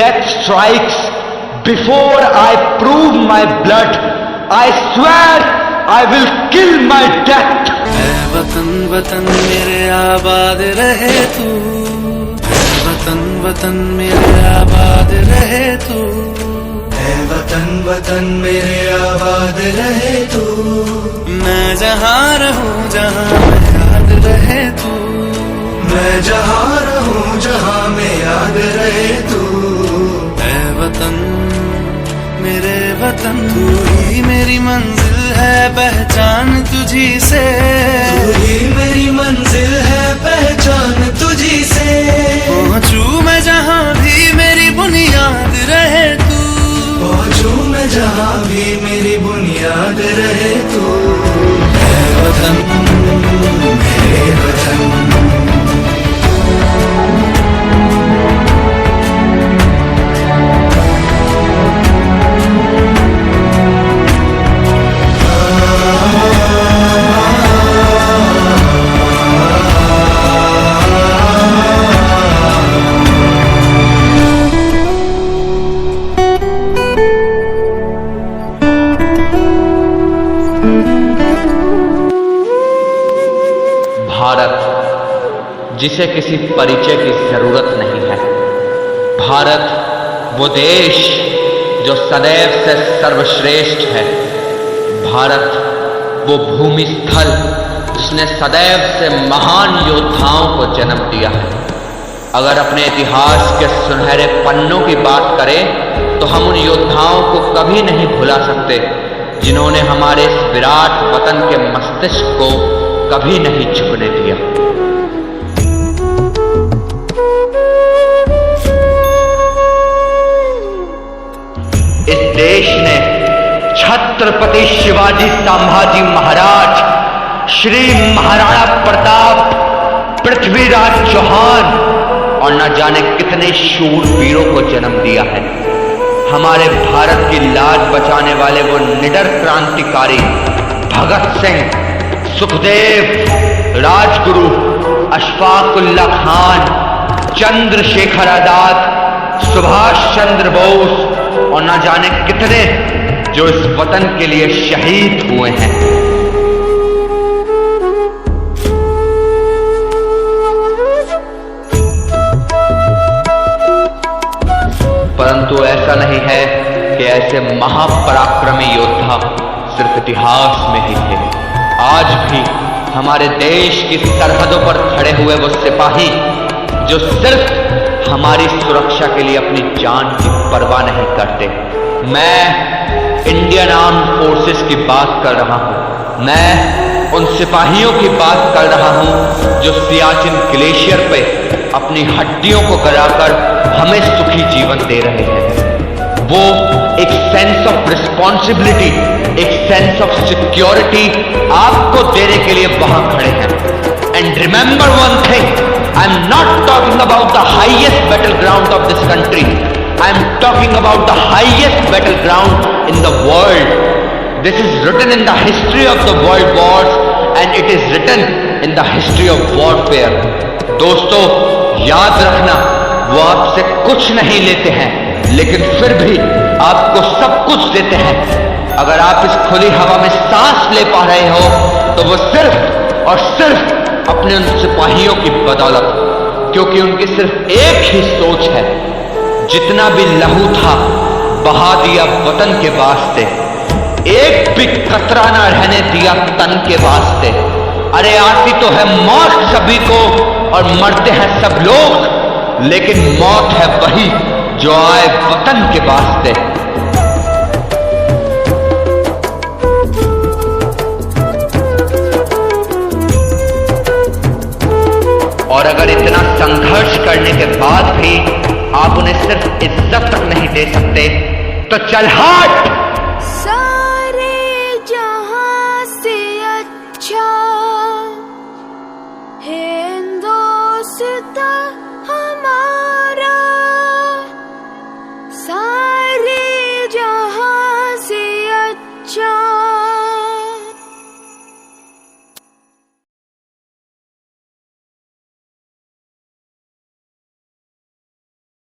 death strikes before I prove my blood, I swear I will kill my death. ऐ वतन वतन मेरे आबाद रहे तू, ऐ वतन वतन मेरे आबाद रहे तू, ऐ वतन वतन मेरे आबाद रहे तू। मैं जहाँ रहूँ जहाँ में याद रहे तू, मैं जहाँ रहूँ जहाँ में याद रहे तू। ऐ वतन मेरे वतन, तू ही मेरी मंजिल है पहचान तुझी से, तू ही मेरी मंजिल है पहचान तुझी से। पहुँचूं मैं जहाँ भी मेरी बुनियाद रहे तू, पहुँचूं मैं जहाँ भी मेरी बुनियाद रहे तू। ऐ वतन मेरे वतन। भारत जिसे किसी परिचय की जरूरत नहीं है, भारत वो देश जो सदैव से सर्वश्रेष्ठ है, भारत वो भूमि स्थल जिसने सदैव से महान योद्धाओं को जन्म दिया है। अगर अपने इतिहास के सुनहरे पन्नों की बात करें तो हम उन योद्धाओं को कभी नहीं भुला सकते जिन्होंने हमारे इस विराट वतन के मस्तिष्क को कभी नहीं झुकने दिया। इस देश ने छत्रपति शिवाजी संभाजी महाराज, श्री महाराणा प्रताप, पृथ्वीराज चौहान और न जाने कितने शूरवीरों को जन्म दिया है। हमारे भारत की लाज बचाने वाले वो निडर क्रांतिकारी भगत सिंह, सुखदेव, राजगुरु, अशफाकुल्ला खान, चंद्रशेखर आजाद, सुभाष चंद्र बोस और न जाने कितने जो इस वतन के लिए शहीद हुए हैं। परंतु ऐसा नहीं है कि ऐसे महापराक्रमी योद्धा सिर्फ इतिहास में ही थे। आज भी हमारे देश की सरहदों पर खड़े हुए वो सिपाही जो सिर्फ हमारी सुरक्षा के लिए अपनी जान की परवाह नहीं करते। मैं इंडियन आर्म्ड फोर्सेस की बात कर रहा हूं। मैं उन सिपाहियों की बात कर रहा हूं जो सियाचिन ग्लेशियर पे अपनी हड्डियों को गलाकर हमें सुखी जीवन दे रहे हैं। वो एक सेंस ऑफ रिस्पॉन्सिबिलिटी, एक सेंस ऑफ सिक्योरिटी आपको देने के लिए वहां खड़े हैं। And remember one thing, I am not talking about the highest battle ground of this country, I am talking about the highest battle ground in the world. This is written in the history of the world wars and it is written in the history of warfare. दोस्तों याद रखना, वो आपसे कुछ नहीं लेते हैं लेकिन फिर भी आपको सब कुछ देते हैं। अगर आप इस खुली हवा में सांस ले पा रहे हो तो वो सिर्फ और सिर्फ अपने उन सिपाहियों की बदौलत, क्योंकि उनकी सिर्फ एक ही सोच है, जितना भी लहू था बहा दिया वतन के वास्ते, एक भी कतरा ना रहने दिया तन के वास्ते। अरे आती तो है मौत सभी को और मरते हैं सब लोग, लेकिन मौत है वही जो आए वतन के वास्ते। और अगर इतना संघर्ष करने के बाद भी आप उन्हें सिर्फ इज्जत तक नहीं दे सकते तो चल हट। सारे जहां से अच्छा हिंदुस्तान